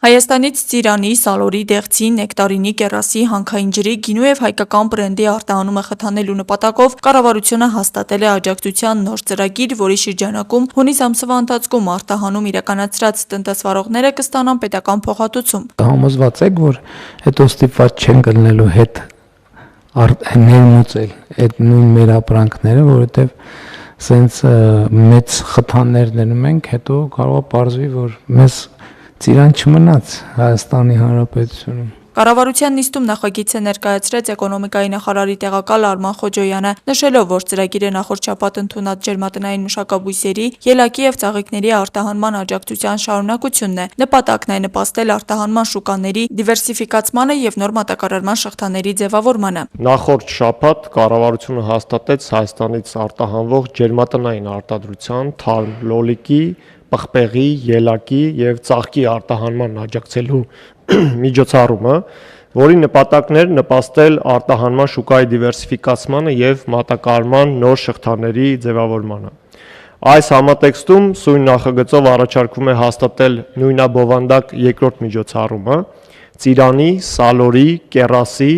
Հայաստանից ծիրանի, սալորի, դեղցի, նեկտարինի, կեռասի, հանքային ջրի, գինու և հայկական բրենդի արտահանումը խթանելու նպատակով կառավարությունը հաստատել է աջակցության նոր ծրագիր, որի շրջանակում հունիս ամսվա ընթացքում արտահանում իրականացրած տնտեսվարողները կստանան պետական փոխհատուցում։ Համոզված եք, որ հետո ստիպված չեն գտնելու հետ ներմուծել այդ նույն մեր ապրանքները, որովհետև սենց մեծ խթաններ դնում ենք, հետո կարող է պարզվի, որ մեզ ծիրան չմնաց Հայաստանի Հանրապետությունում։ Կառավարության նիստում նախագիծը ներկայացրեց էկոնոմիկայի նախարարի տեղակալ Արման Խոջոյանը, նշելով, որ ծրագիրը նախորդ շաբաթ ընդունած ջերմատնային մշակաբույսերի, ելակի և ծաղիկների արտահանման աջակցության շարունակությունն է։ Նպատակն է նպաստել արտահանման շուկաների դիվերսիֆիկացմանը և նոր մատակարարման շղթաների ձևավորմանը։ Նախորդ շաբաթ կառավարությունը հաստատեց Հայաստանից արտահանվող ջերմատնային արտադրության, թարմ լոլիկի, պղպեղի, ելակի և ծաղկի արտահանման աջակցելու միջոցառումը, որի նպատակն էր նպաստել արտահանման շուկայի դիվերսիֆիկացմանը և մատակարարման նոր շղթաների ձևավորմանը։ Այս համատեքստում սույն նախագծով առաջարկվում է հաստատել նույնաբովանդակ երկրորդ միջոցառումը ծիրանի, սալորի, կեռասի,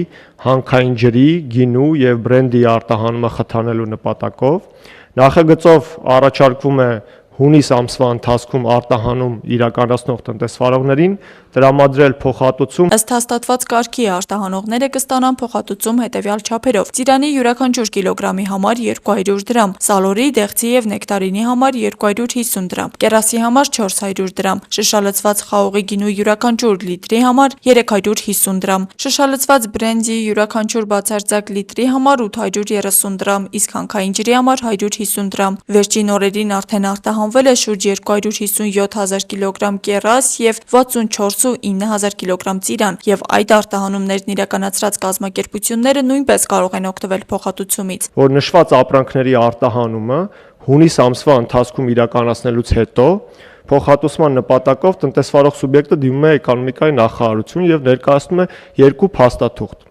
հանքային ջրի, գինու և բրենդի արտահանումը խթանելու նպատակով։ Նախագծով առաջարկվում է հունիս ամսվա ընթացքում արտահանում իրականացնող տնտեսվարողներին տրամադրել փոխհատուցում։ Ըստ հաստատված կարգի արտահանողները կստանան փոխհատուցում հետևյալ չափերով. ծիրանի յուրաքանչյուր կիլոգրամի համար 200 դրամ, սալորի, դեղցի և նեկտարինի համար 250 դրամ, կեռասի համար 400 դրամ, շշալցված խաղողի գինու յուրաքանչյուր լիտրի համար 350 դրամ, շշալցված բրենդի յուրաքանչյուր բացարձակ լիտրի համար 830 դրամ, իսկ հանքային ջրի համար 150 դրամ։ Վերջին օրերին արդեն արտահանվել է շուրջ 257 հազար կիլոգրամ կեռաս և 64,9 հազար կիլոգրամ ծիրան, և այդ արտահանումներն իրականացրած կազմակերպությունները նույնպես կարող են օգտվել փոխհատուցումից։ Որ նշված ապրանքների արտահանումը հունիս ամսվա ընթացքում իրականացնելուց հետո փոխհատուցման նպատակով տնտեսվարող սուբյեկտը դիմում է էկոնոմիկայի նախարարություն և ներկայացնում է երկու փաստաթուղթ։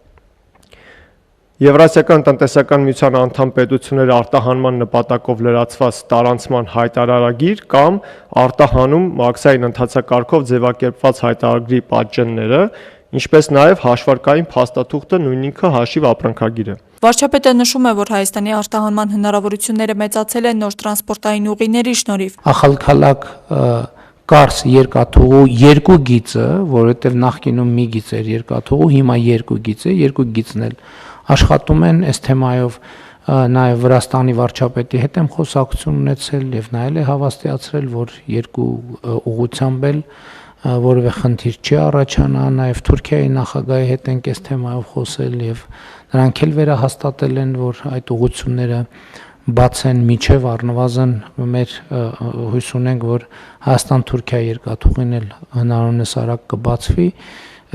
Եվրասիական տնտեսական միության անդամ պետությունների արտահանման նպատակով լրացված տարանցման հայտարարագիր կամ արտահանում մաքսային ընթացակարգով ձևակերպված հայտարարագրի պատճենները, ինչպես նաև հաշվարկային փաստաթուղթը նույն ինքը հաշիվ ապրանքագիրը։ Վարչապետը նշում է, որ Հայաստանի արտահանման հնարավորությունները մեծացել են նոր տրանսպորտային ուղիների շնորհիվ։ Ախալքալակ Կարս երկաթուղու երկու գիծը, որովհետև նախկինում մի գիծ էր երկաթուղու, հիմա երկու գիծ է, երկու գիծն էլ աշխատում են այս թեմայով, նաև Վրաստանի վարչապետի հետ եմ խոսակցություն ունեցել եւ նա էլ է հավաստիացրել, որ երկու ուղղությամբ էլ որևէ խնդիր չի առաջանա, նաև Թուրքիայի նախագահի հետ ենք այս թեմայով խոսել եւ նրանք էլ վերահաստատել են, որ այդ ուղղությունները բաց են միջև առնվազն մեր հույս ունենք, որ Հայաստան-Թուրքիա երկաթուղին էլ հնարավորինս արագ կբացվի,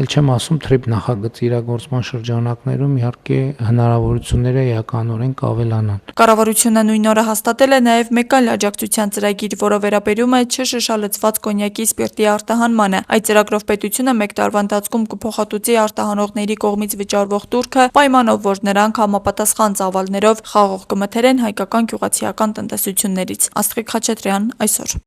ել չեմ ասում թրիփ նախագծի իրագործման շրջանակներում իհարկե հնարավորությունները էականորեն կավելանան։ Կառավարությունը նույն օրը հաստատել է նաև մեկ այլ աջակցության ծրագիր, որը վերաբերում է չշշալցված կոնյակի սպիրտի արտահանմանը։ Այդ ծրագրով պետությունը մեկ տարվա ընթացքում կփոխհատուցի արտահանողների կողմից վճարվող տուրքը, պայմանով, որ նրանք համապատասխան ծավալներով խաղող կմթերեն հայկական գյուղացիական տնտեսություններից։ Աստղիկ Խաչատրյան այսօր։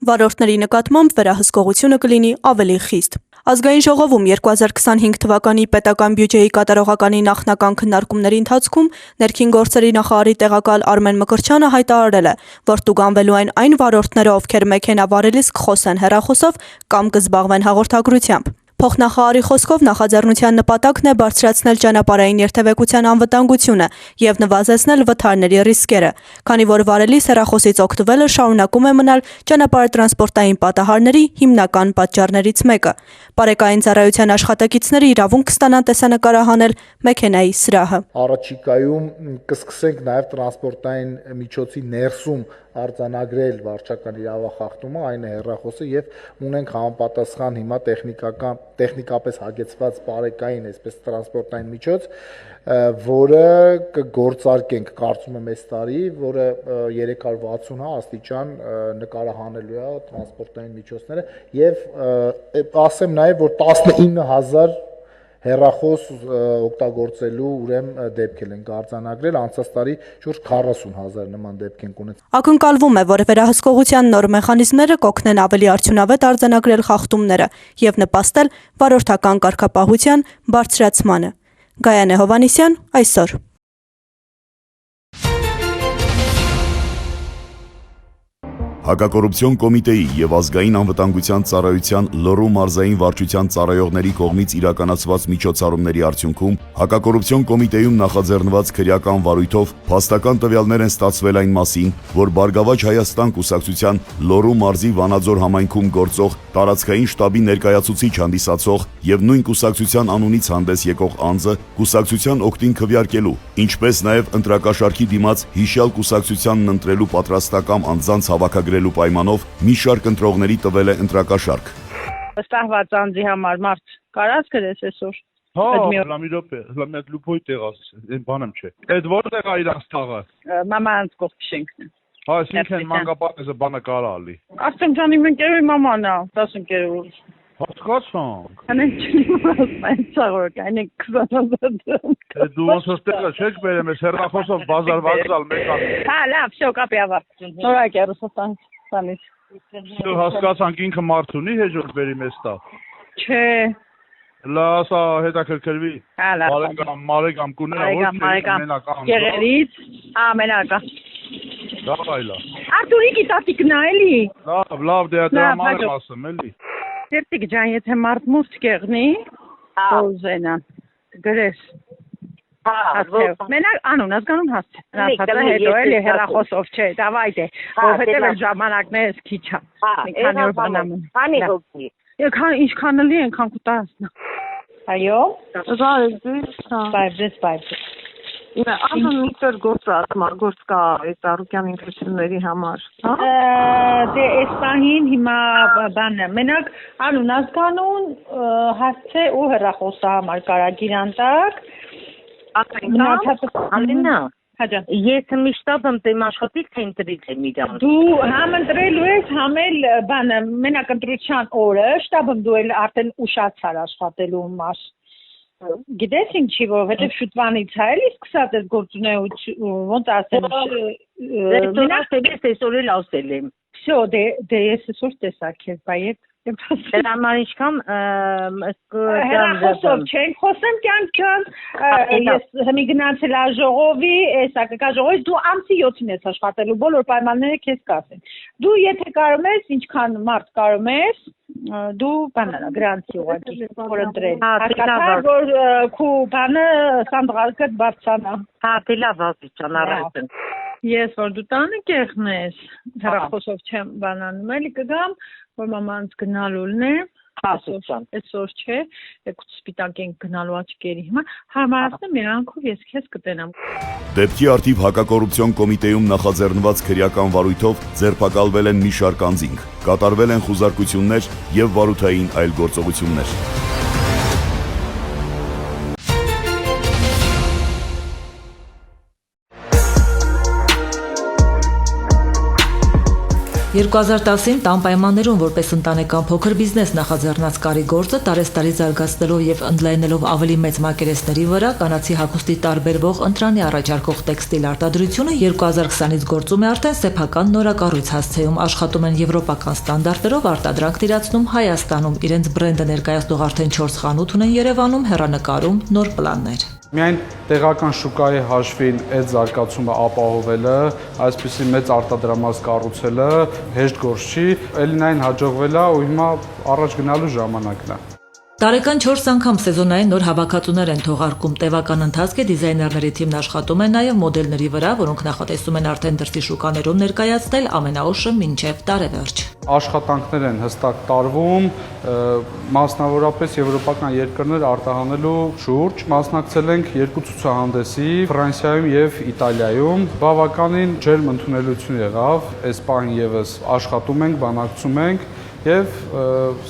Վարորդների նկատմամբ վերահսկողությունը կլինի ավելի խիստ։ Ազգային ժողովում 2025 թվականի պետական բյուջեի կատարողականի նախնական քննարկումների ընթացքում ներքին գործերի նախարարի տեղակալ Արմեն Մկրտչյանը հայտարարել է, որ տուգանվելու են այն վարորդները, ովքեր մեքենա վարելիս կխոսեն հեռախոսով կամ կզբաղվեն հաղորդագրությամբ։ Փոխնախարարի խոսքով նախաձեռնության նպատակն է բարձրացնել ճանապարհային երթևեկության անվտանգությունը եւ նվազեցնել վթարների ռիսկերը, քանի որ վարելիս հեռախոսից օգտվելը շարունակում է մնալ ճանապարհատրանսպորտային պատահարների հիմնական պատճառներից մեկը։ Բարեկային ծառայության աշխատակիցները իրավունք կստանան տեսանկարահանել մեքենայի սրահը։ Առաջիկայում կսկսենք նաև տրանսպորտային միջոցի ներսում արձանագրել վարչական իրավախախտումը, այն է հեռախոսը, եւ ունենք համապատասխան հիմա տեխնիկապես հագեցված բարեկային այսպես տրանսպորտային միջոց, որը կգործարկենք, կարծում եմ, այս տարի, որը 360 աստիճան նկարահանելու է տրանսպորտային միջոցները եւ ասեմ նաեւ, որ 19000 հեռախոս օգտագործելու ուրեմն դեպքեր են արձանագրել, անցած տարի շուրջ 40,000 նման դեպք են ունեցել։ Ակնկալվում է, որ վերահսկողության նոր մեխանիզմները կօգնեն ավելի արդյունավետ արձանագրել խախտումները եւ նպաստել վարորդական կարգապահության բարձրացմանը։ Գայանե Հովանիսյան, այսօր։ Հակակոռուպցիոն կոմիտեի եւ ազգային անվտանգության ծառայության Լոռու մարզային վարչության ծառայողների կողմից իրականացված միջոցառումների արդյունքում հակակոռուպցիոն կոմիտեում նախաձեռնված քրեական վարույթով փաստական տվյալներ են ստացվել այն մասին, որ Բարգավաճ Հայաստան կուսակցության Լոռու մարզի Վանաձոր համայնքում գործող տարածքային շտաբի ներկայացուցիչ հանդիսացող եւ նույն կուսակցության անունից հանդես եկող անձը կուսակցության օգտին քվեարկելու, ինչպես նաեւ ընտրակաշարքի դիմաց հիշյալ կուսակցությանն ընտրելու պատրաստակամ անձանց հավաքագրելու պայմանով մի շարք ընտրողների տվել է ընտրակաշարք։ Ստահված անձի համար մարդ կարած գրես այսօր։ Հա, լամի րոպե, լամի այդ լուփոյ տեղաս, այն բանեմ չէ։ Այդ որտեղ է իրանց թաղը։ Մամանց կողքի շենքն է։ Հա, այսինքն մանկապարտեզը բանը կարա ալի։ Ասեմ ջան, իմ ընկերոջի մաման է, 10 ընկերոջ։ Հասկացանք։ Անենք չիմ ցաղորկ, անենք 20,000։ Դու ոնց ստեղը չեք բերեմ, ես հեռախոսով բազար վազալ մեկան։ Հա, լավ, շո կապի ավարտ։ Նորակ է Ռուսաստան, սանից։ Դու հասկացանք ինքը մարդ ունի հեժոք բերի մեզ տա։ Չէ։ Լասա հետաքրքրվի։ Հա, լավ։ Մարեգամ կուները Մարեգամ։ Գեղերից, ամենակա։ Լավ այլա։ Արտուրի գիտատիկն է էլի։ Լավ, դե դա ման եմ ասում էլի։ Տերտիկ ջան, եթե մարդ մուստ կեղնի, ոզենա, գրես։ Մենակ անուն, ազգանուն հասցե։ Հացածը հետո էլի հեռախոսով չէ, դավայդ է, որովհետև էլ ժամանակն է քիչ է։ Մի քանի օր բանամն։ Քանի հոգի։ Ինչքան լի ենքան կուտասնա։ Այո։ Բայց։ Ահա միտր գործ կա այս առուկյան ինքնությունների համար, հա։ Դե այս պահին հիմա բանը, մենակ անուն ազգանուն հասցե ու հեռախոսը համար կարագիր անտակ։ Ալինա, Հաջան։ ես միշտ եմ աշխատիկ թե ընտրիք եմ իրան։ Դու համ ընտրելու ես, համ էլ բանը, մենակ ընտրության օրը, շտաբում դու էլ արդեն ուշացար աշխատելու մաս։ Գիտես ինչի, որովհետև շուտվանից է էլի սկսած այս գործունեություն, ոնց ասեմ, մենակ ես այսօր էլ ասել եմ։ Всё, դե ես այսօր տեսա քեզ, բայց Դրա համար ինչքան հեռախոսով չենք խոսեմ կյանք ջան, ես հիմի գնացել աժողովի, էսա կաժողովից դու ամսի 7-ին ես աշխատելու, բոլոր պայմանները քեզ կասեն։ Դու եթե կարող ես, ինչքան մարդ կարող ես, դու բանա գրանցի ուղղակի որ ընտրել։ Հասկացա որ քու բանը սանդղակը բարձանա։ Հա, դե լավ ջան, առայժմ։ Ես որ դու տանը կեղնես, հեռախոսով չեմ բանանում, էլի կգամ, որ մամանց գնալուլն է, այսօր չէ, եկուց սպիտակ ենք գնալու աչքերի հիմա, հարմարացնեմ երանքով ես քեզ կտենամ։ Դեպքի արդիվ հակակոռուպցիոն կոմիտեում նախաձեռնված քրեական վարույթով ձերբակալվել են մի շարք անձինք, կատարվել են խուզարկություններ եւ վարութային այլ գործողություններ։ «2010-ին տան պայմաններում որպես ընտանեկան փոքր բիզնես նախաձեռնած կարի գործը տարեստարի զարգացնելով եւ ընդլայնելով ավելի մեծ մակերեսների վրա կանացի հագուստի տարբերվող ընտրանի առաջարկող տեքստիլ արտադրությունը 2020-ից գործում է արդեն սեփական նորակառույց հասցեում, աշխատում են եվրոպական ստանդարտերով, արտադրանք տիրացնում Հայաստանում, իրենց բրենդը ներկայացնող արդեն 4 խանութ ունեն Երևանում, հեռանկարում նոր պլաններ։ Միայն տեղական շուկայի հաշվին այդ զարգացումը ապահովելը, այսպիսի մեծ արտադրամաս կառուցելը հեշտ գործ չի, Էլինային հաջողվել է ու հիմա առաջ գնալու ժամանակն է։ Տարեկան 4 անգամ սեզոնային նոր հավաքածուներ են թողարկում, տևական ընթացք է, դիզայներների թիմն աշխատում է նաև մոդելների վրա, որոնք նախատեսում են արդեն դրսի շուկաներում ներկայացնել ամենաուշը մինչև տարեվերջ։ Աշխատանքներ են հստակ տարվում, մասնավորապես եվրոպական երկրներ արտահանելու շուրջ, մասնակցել ենք 2 ցուցահանդեսի Ֆրանսիայում եւ Իտալիայում, բավականին ջերմ ընդունելություն եղավ, այս պահին եւս աշխատում ենք, բանակցում ենք եւ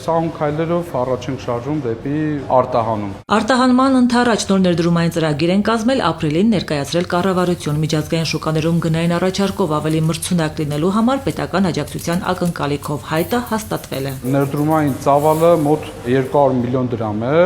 սահուն քայլերով առաջ ենք շարժում դեպի արտահանում։ Արտահանման ընթരാճ նոր ներդրումային ծրագիր են կազմել ապրիլին ներկայացրել կառավարություն միջազգային շուկաներում գնային առաջարկով ավելի մրցունակ լինելու համար պետական աջակցության ակնկալիքով հայտը հաստատվել է։ Ներդրումային ծավալը մոտ 200 միլիոն դրամ է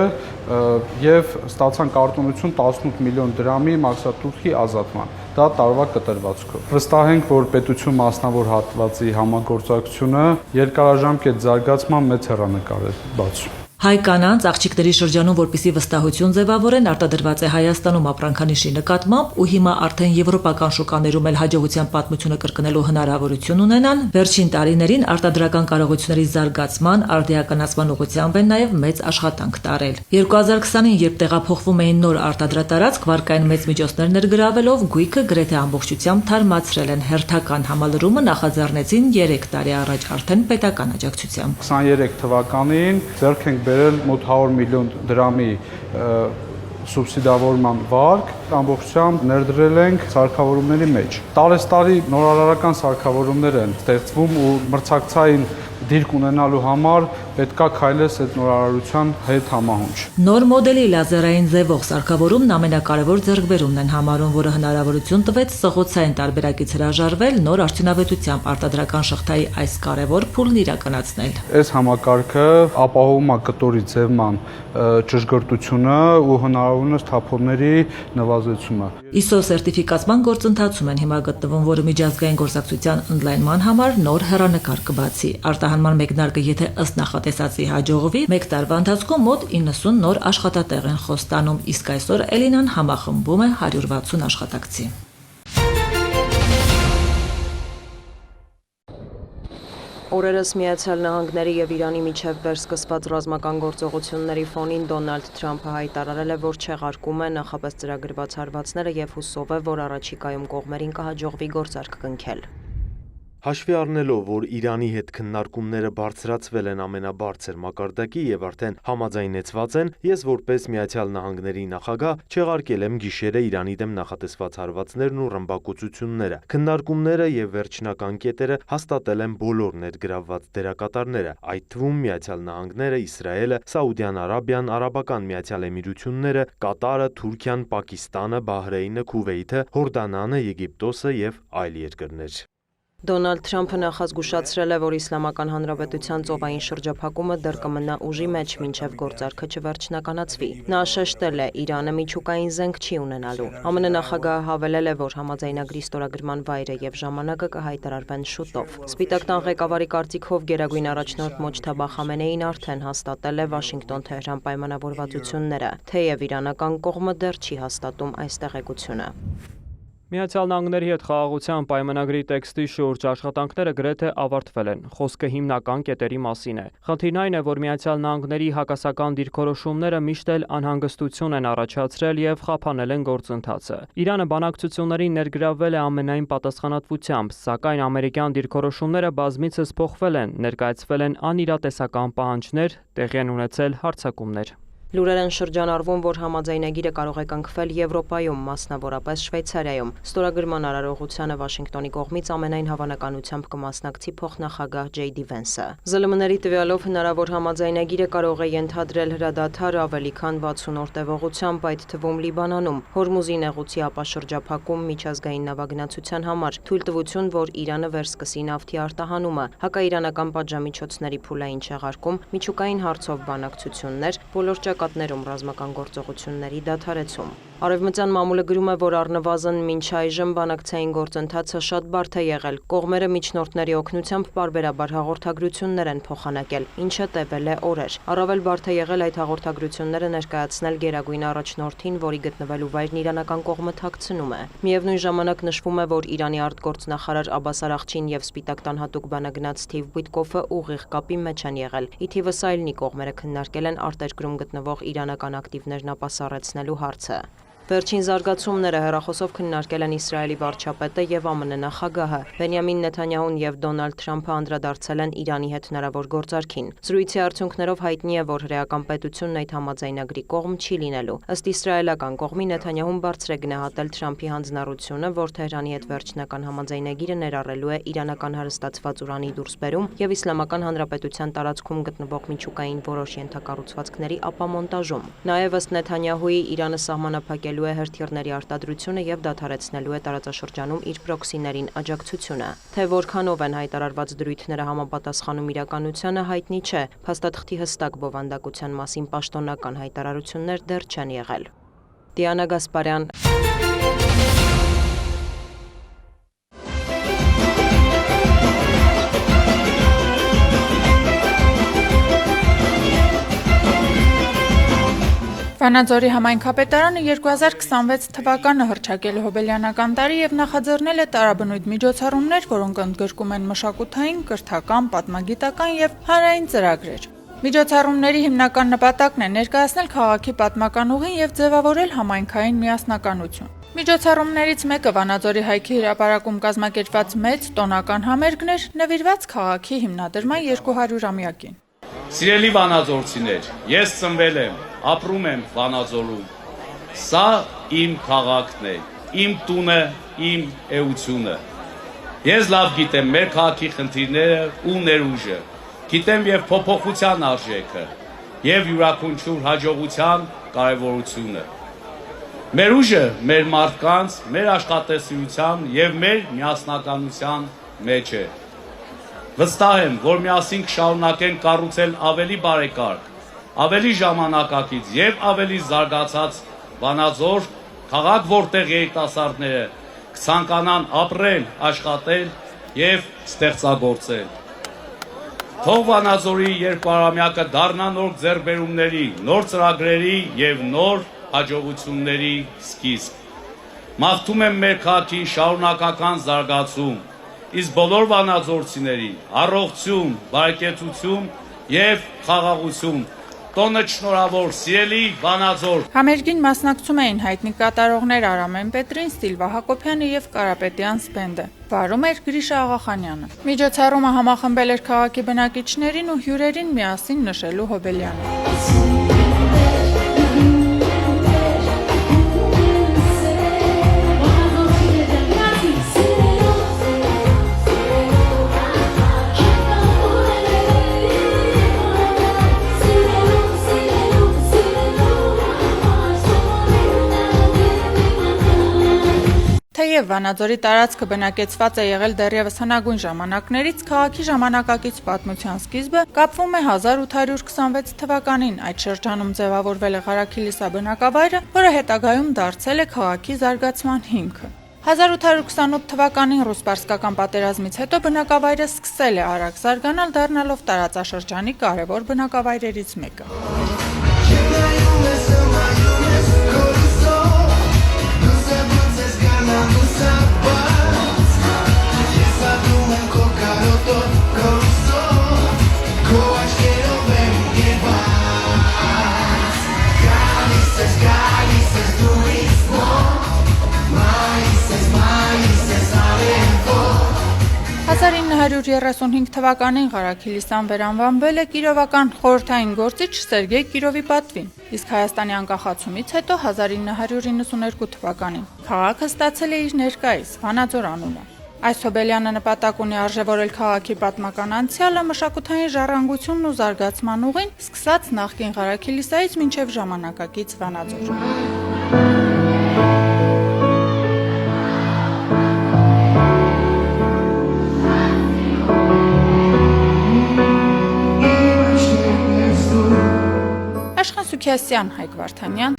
եւ ստացանք արտոնություն 18 միլիոն դրամի մաքսատուրքի ազատման։ Դա տարվա կտրվածքով։ Վստահ ենք, որ պետություն մասնավոր հատվածի համագործակցությունը երկարաժամկետ զարգացման մեծ հեռանկար է բացում։ Հայ կանանց աղջիկների շրջանում, որպիսի վստահություն ձևավորեն, արտադրված է Հայաստանում ապրանքանիշի նկատմամբ ու հիմա արդեն եվրոպական շուկաներում էլ հաջողության պատմությունը կրկնելու հնարավորություն ունենան, վերջին տարիներին արտադրական կարողությունների զարգացման, արդիականացման ուղղությամբ են նաև մեծ աշխատանք տարել։ 2020-ին, երբ տեղափոխվում էին նոր արտադրատարածք, վարկային մեծ միջոցներ ներգրավելով, գույքը գրեթե ամբողջությամբ թարմացրել են հերթական համալրումը նախաձեռնեցին 3 տարի առաջ արդեն պետական աջակցությամբ։ 23 թվականին ձեռք ենք բերել մոտ 100 միլիոն դրամի սուբսիդավորման վարկ, ամբողջությամբ ներդրել ենք սարքավորումների մեջ։ Տարեստարի նորարարական սարքավորումներ են ստեղծվում ու մրցակցային դիրք ունենալու համար պետքա քայլես այդ նորարարության հետ համահունչ։ Նոր մոդելի լազերային ձևով սարքավորումն ամենակարևոր ձեռքբերումն են համարում, որը հնարավորություն տվեց սղոցային տարբերակից հրաժարվել նոր արդյունավետությամբ արտադրական շղթայի այս կարևոր փուլն իրականացնել։ Այս համակարգը ապահովում է կտորի ձևման ճշգրտությունը ու հնարավորինս թափոնների նվազեցումը։ ISO սերտիֆիկացման գործընթացում են հիմա գտնվում, որը միջազգային գործակցության ընդլայնման համար նոր հեռանկար կբացի։ Արտահանման մեկնարկը եթե ըստ նախատեսածի հաջողվի, 1 տարվա ընթացքում մոտ 90 նոր աշխատատեղ են խոստանում, իսկ այսօր Էլինան համախմբում է 160 աշխատակցի։ Օրերս Միացյալ Նահանգների եւ Իրանի միջև վերսկսված ռազմական գործողությունների ֆոնին Դոնալդ Թրամփը հայտարարել է, որ չեղարկում է նախապես ծրագրված հարվածները եւ հուսով է, որ առաջիկայում կողմերին կհաջողվի գործարք կնքել։ Հաշվի առնելով, որ Իրանի հետ քննարկումները բարձրացվել են ամենաբարձր մակարդակի եւ արդեն համաձայնեցված են, ես որպես Միացյալ Նահանգների նախագահ չեղարկել եմ գիշերը Իրանի դեմ նախատեսված հարվածներն ու ռմբակոծությունները։ Քննարկումները եւ վերջնական կետերը հաստատել են բոլոր ներգրավված դերակատարները, այդ թվում Միացյալ Նահանգները, Իսրայելը, Սաուդյան Արաբիան, Արաբական Միացյալ Էմիրությունները, Կատարը, Թուրքիան, Պակիստանը, Բահրեյնը, Քուվեյթը, Հորդանանը, Եգիպտոսը եւ այլ երկրներ։ Դոնալդ Թրամփը նախազգուշացրել է, որ Իսլամական Հանրապետության ծովային շրջափակումը դեռ կմնա ուժի մեջ, մինչև գործարքը չվերջնականացվի։ Նա շեշտել է, Իրանը միջուկային զենք չի ունենալու։ ԱՄՆ նախագահը հավելել է, որ համաձայնագրի ստորագրման վայրը եւ ժամանակը կհայտարարվեն շուտով։ Սպիտակ տան ղեկավարի կարծիքով գերագույն առաջնորդ Մոջթաբա Խամենեին արդեն հաստատել է Վաշինգտոն-Թեհրան պայմանավորվածությունները, թեև իրանական կողմը դեռ չի հաստատում այս տեղեկությունը։ Միացյալ Նահանգների հետ խաղաղության պայմանագրի տեքստի շուրջ աշխատանքները գրեթե ավարտվել են։ Խոսքը հիմնական կետերի մասին է։ Խնդիրն այն է, որ Միացյալ Նահանգների հակասական դիրքորոշումները միշտ էլ անհանգստություն են առաջացրել եւ խափանել են գործընթացը։ Իրանը բանակցություններին ներգրավվել է ամենայն պատասխանատվությամբ, սակայն ամերիկյան դիրքորոշումները բազմիցս փոխվել են, ներկայացվել են անիրատեսական պահանջներ, տեղի են ունեցել հարձակումներ։ Լուրեր են շրջանառվում, որ համաձայնագիրը կարող է կնքվել Եվրոպայում, մասնավորապես Շվեյցարիայում։ Ստորագրման արարողությանը Վաշինգտոնի կողմից ամենայն հավանականությամբ կմասնակցի փոխնախագահ Ջեյ Դի Վենսը։ ԶԼՄ-ների տվյալով հնարավոր համաձայնագիրը կարող է ենթադրել հրադադար ավելի քան 60 օր տևողությամբ, այդ թվում Լիբանանում, Հորմուզի նեղուցի ապաշրջափակում միջազգային նավագնացության համար, թույլտվություն, որ Իրանը վերսկսի նավթի արտահանումը, հակաիրանական պատժամիջոցների փուլային չեղարկում, միջուկային հարցով բանակցություններ, բոլոր ճակատներում ռազմական գործողությունների դադարեցում։ Արևմտյան մամուլը գրում է, որ առնվազն մինչ այժմ բանակցային գործընթացը շատ բարդ է եղել։ Կողմերը միջնորդների օգնությամբ պարբերաբար հաղորդագրություններ են փոխանակել, ինչը տևել է օրեր։ Առավել բարդ է եղել այդ հաղորդագրությունները ներկայացնել գերագույն առաջնորդին, որի գտնվելու վայրն իրանական կողմը թաքցնում է։ Միևնույն ժամանակ նշվում է, որ Իրանի արտգործնախարար Աբբաս Արաղչին եւ Սպիտակ տան հատուկ բանագնաց Սթիվ Ուիթկոֆը ուղիղ կապի մեջ են եղել։ Ի թիվս այլնի կողմերը քննարկել են արտերկրում գտնվող իրանական ակտիվներն ապասառեցնելու հարցը։ Վերջին զարգացումները հեռախոսով քննարկել են Իսրայելի վարչապետը եւ ԱՄՆ նախագահը։ Բենյամին Նեթանյահուն եւ Դոնալդ Թրամփը անդրադարձել են Իրանի հետ հնարավոր գործարքին։ Զրույցի արդյունքներով հայտնի է, որ հրեական պետությունն այդ համաձայնագրի կողմ չի լինելու։ Ըստ իսրայելական կողմի Նեթանյահուն բարձր է գնահատել Թրամփի հանձնառությունը, որ Թեհրանի հետ վերջնական համաձայնագիրը ներառելու է իրանական հարստացված ուրանի դուրսբերում եւ Իսլամական Հանրապետության տարածքում գտնվող միջուկային որոշ ենթակառուցվածքների ապամոնտաժում։ Նաեւ ըստ Նեթանյահուի Իրանը սահմանափակելու է հրթիռների արտադրությունը եւ դադարեցնելու է տարածաշրջանում իր պրոքսիներին աջակցությունը։ Թե որքանով են հայտարարված դրույթները համապատասխանում իրականությանը հայտնի չէ։ Փաստաթղթի հստակ բովանդակության մասին պաշտոնական հայտարարություններ դեռ չեն եղել։ Դիանա Գասպարյան Վանաձորի համայնքապետարանը 2026 թվականը հռչակել է հոբելյանական տարի եւ նախաձեռնել է տարաբնույթ միջոցառումներ, որոնք ընդգրկում են մշակութային, կրթական, պատմագիտական եւ հանրային ծրագրեր։ Միջոցառումների հիմնական նպատակն է ներկայացնել քաղաքի պատմական ուղին եւ ձևավորել համայնքային միասնականություն։ Միջոցառումներից մեկը Վանաձորի հայքի հրապարակում կազմակերպված մեծ տոնական համերգն էր, նվիրված քաղաքի հիմնադրման 200-ամյակին։ Սիրելի վանաձորցիներ, ես ծնվել եմ, ապրում եմ Վանաձորում։ Սա իմ քաղաքն է, իմ տունը, իմ էությունը։ Ես լավ գիտեմ մեր քաղաքի խնդիրները ու ներուժը, գիտեմ եւ փոփոխության արժեքը եւ յուրաքանչյուր հաջողության կարեւորությունը։ Մեր ուժը մեր մարդկանց, մեր աշխատասիրության եւ մեր միասնականության մեջ է։ Վստահ եմ, որ միասին կշարունակենք կառուցել ավելի բարեկարգ, ավելի ժամանակակից եւ ավելի զարգացած Վանաձոր քաղաք, որտեղ երիտասարդները կցանկանան ապրել, աշխատել եւ ստեղծագործել։ Թող Վանաձորի 200-ամյակը դառնա նոր ձեռքբերումների, նոր ծրագրերի եւ նոր հաջողությունների սկիզբ։ Մաղթում եմ մեր քաղաքի շարունակական զարգացում, իսկ բոլոր վանաձորցիներին առողջություն, բարեկեցություն եւ խաղաղություն։ Տոնը շնորհավոր, սիրելի Վանաձոր։ Համերգին մասնակցում էին հայտնի կատարողներ Արամեն Պետրին, Սիլվա Հակոբյանը եւ Կարապետյան Սպենդը։ Վարում էր Գրիշա Աղախանյանը։ Միջոցառումը համախմբել էր քաղաքի բնակիչներին ու հյուրերին միասին նշելու հոբելյանը։ Թեև Վանաձորի տարածքը բնակեցված է եղել դեռևս հնագույն ժամանակներից, քաղաքի ժամանակակից պատմության սկիզբը կապվում է 1826 թվականին։ Այդ շրջանում ձևավորվել է Ղարաքիլիսա բնակավայրը, որը հետագայում դարձել է քաղաքի զարգացման հիմքը։ 1828 թվականին ռուս-պարսկական պատերազմից հետո բնակավայրը սկսել է արագ զարգանալ, դառնալով տարածաշրջանի կարևոր բնակավայրերից մեկը։ թվականին Ղարաքիլիսան վերանվանվել է Կիրովական խորհրդային գործիչ Սերգեյ Կիրովի պատվին, իսկ Հայաստանի անկախացումից հետո 1992 թվականին քաղաքը ստացել է իր ներկայիս Վանաձոր անունը։ Այս հոբելյանը նպատակ ունի արժևորել քաղաքի պատմական անցյալը, մշակութային ժառանգությունն ու զարգացման ուղին, սկսած նախկին Ղարաքիլիսայից մինչև ժամանակակից Վանաձոր։ Աշխեն Սուքիասյան, Հայկ Վարդանյան։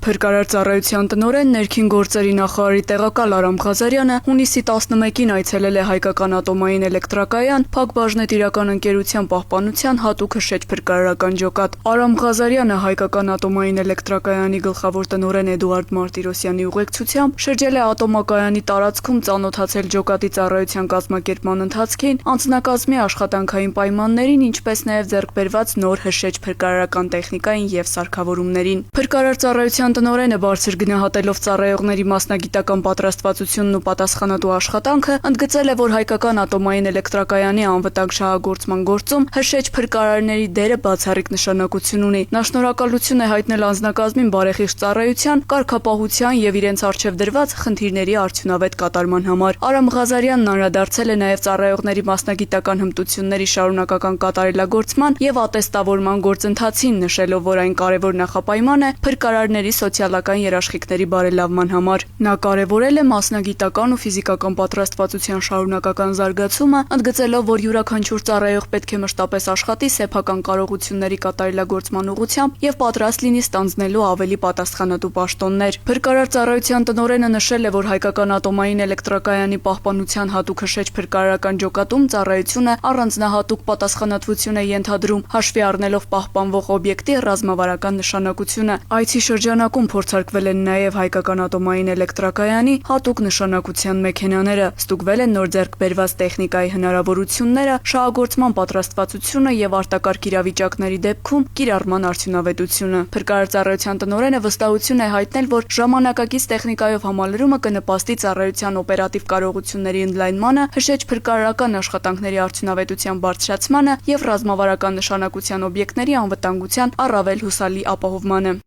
Փրկարար ծառայության տնօրեն ներքին գործերի նախարարի տեղակալ Արամ Ղազարյանը հունիսի 11-ին այցելել է հայկական ատոմային էլեկտրակայան Փակ բաժնետ իրական ընկերության պահպանության հատուկ հրշեջ փրկարարական ջոկատ։ Արամ Ղազարյանը հայկական ատոմային էլեկտրակայանի գլխավոր տնօրեն Էդուարդ Մարտիրոսյանի ուղեկցությամբ շրջել է ատոմակայանի տարածքում ծանոթացել ջոկատի ծառայության կազմակերպման ընթացքին, անձնակազմի աշխատանքային պայմաններին, ինչպես նաև ձեռք բերված նոր հրշեջ փրկարարական տեխնիկային եւ սարքավորումներին։ Փրկարար ծառայության տնօրենը բարձր գնահատելով ծառայողների մասնագիտական պատրաստվածությունն ու պատասխանատու աշխատանքը, ընդգծել է, որ հայկական ատոմային էլեկտրակայանի անվտանգ շահագործման գործում հրշեջ փրկարարների դերը բացառիկ նշանակություն ունի։ Նա շնորհակալություն է հայտնել անձնակազմին բարեխիղճ ծառայության, կարգապահության եւ իրենց առջև դրված խնդիրների արդյունավետ կատարման համար։ Արամ Ղազարյանն անդրադարձել է նաև ծառայողների մասնագիտական հմտությունների շարունակական կատարելագործման եւ ատեստավորման գործընթացին, նշելով, որ այն կարևոր նախապայման է փրկարարների սոցիալական երաշխիքների բարելավման համար։ Նա կարևորել է մասնագիտական ու ֆիզիկական պատրաստվածության շարունակական զարգացումը, ընդգծելով, որ յուրաքանչյուր ծառայող պետք է մշտապես աշխատի սեփական կարողությունների կատարելագործման ուղղությամբ եւ պատրաստ լինի ստանձնելու ավելի պատասխանատու պաշտոններ։ Փրկարար ծառայության տնօրենը նշել է, որ հայկական ատոմային էլեկտրակայանի պահպանության հատուկ հրշեջ փրկարարական ջոկատում ծառայությունը առանձնահատուկ պատասխանատվություն է ենթադրում, հաշվի առնելով պահպանվող օբյեկտի ռազմավարական նշանակությունը։ Այցի շրջանակում փորձարկվել են նաև հայկական ատոմային էլեկտրակայանի հատուկ նշանակության մեքենաները, ստուգվել են նոր ձեռք բերված տեխնիկայի հնարավորությունները, շահագործման պատրաստվածությունը եւ արտակարգ իրավիճակների դեպքում կիրառման արդյունավետությունը։ Փրկարար ծառայության տնօրենը վստահություն է հայտնել, որ ժամանակակից տեխնիկայով համալրումը կնպաստի ծառայության օպերատիվ կարողությունների ընդլայնմանը, հրշեջ փրկարարական աշխատանքների արդյունավետության բարձրացմանը եւ ռազմավարական նշանակության օբյեկտների անվտանգության առավել հուսալի ապահովմանը։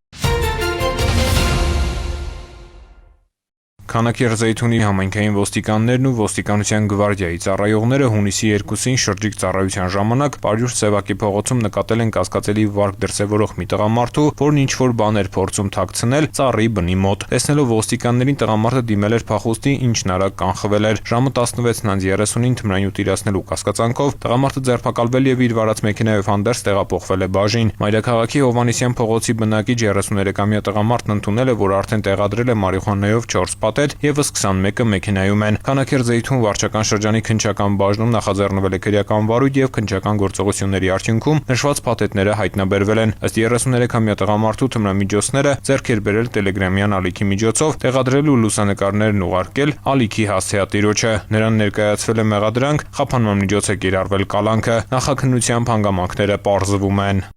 Քանաքեռ-Զեյթունի համայնքային ոստիկաններն ու ոստիկանության գվարդիայի ծառայողները հունիսի 2-ին շրջիկ ծառայության ժամանակ Պարյուր Սևակի փողոցում նկատել են կասկածելի վարք դրսևորող մի տղամարդու, որն ինչ-որ բան էր փորձում թաքցնել ծառի բնի մոտ։ Տեսնելով ոստիկաններին, տղամարդը դիմել էր փախուստի, ինչն արագ կանխվել էր։ Ժամը 16:30-ին թմրանյութ իրացնելու կասկածանքով տղամարդը ձերբակալվել եւ իր վարած մեքենայով հանդերձ տեղափոխվել է բաժին։ Մայրաքաղաքի Հովհաննիսյան փողոցի բնակիչ 33-ամյա տղամարդն ընդունել է, որ արդեն տեղադրել է մարիխուանայով 4 պատետ եւս 21-ը մեքենայում են։ Քանաքեռ-Զեյթուն վարչական շրջանի քննչական բաժնում նախաձեռնվել է քրեական վարույթ եւ քննչական գործողությունների արդյունքում նշված փաթեթները հայտնաբերվել են։ Ըստ 33-ամյա տղամարդու թմրամիջոցները ձեռք էր բերել տելեգրամյան ալիքի միջոցով, տեղադրել ու լուսանկարներն ուղարկել ալիքի հասցեատիրոջը։ Նրան ներկայացվել է մեղադրանք, խափանման միջոց է կիրառվել կալանքը։ Նախաքննությամբ հանգամանքները պարզվում են։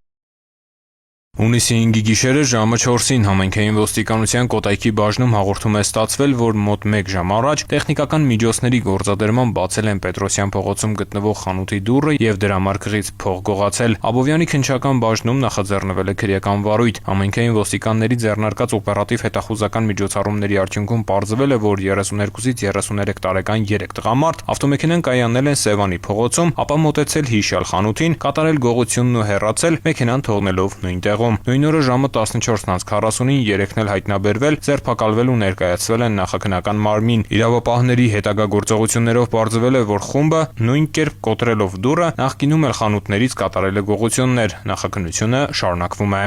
Հունիսի 5-ի գիշերը ժամը 4-ին համայնքային ոստիկանության Կոտայքի բաժնում հաղորդում է ստացվել, որ մոտ 1 ժամ առաջ տեխնիկական միջոցների գործադրման բացել են Պետրոսյան փողոցում գտնվող խանութի դուռը եւ դրամարկղից փող գողացել։ Աբովյանի քննչական բաժնում նախաձեռնվել է քրեական վարույթ։ Համայնքային ոստիկանների ձեռնարկած օպերատիվ հետախուզական միջոցառումների արդյունքում պարզվել է, որ 32-ից 33 տարեկան 3 տղամարդ ավտոմեքենան կայանել են Սևանի փողոցում, ապա մոտեցել հիշյալ խանութին, կատարել գողությունն ու հեռացել, մեքենան թողնելով նույն տեղում։ Նույն օրը ժամը 14:40-ին երեքն էլ հայտնաբերվել, ձերբակալվել ու ներկայացվել են նախաքննական մարմին։ Իրավապահների հետագա գործողություններով պարզվել է, որ խումբը նույն կերպ կոտրելով դուռը նախկինում էլ խանութներից կատարել է գողություններ։ Նախաքննությունը շարունակվում է։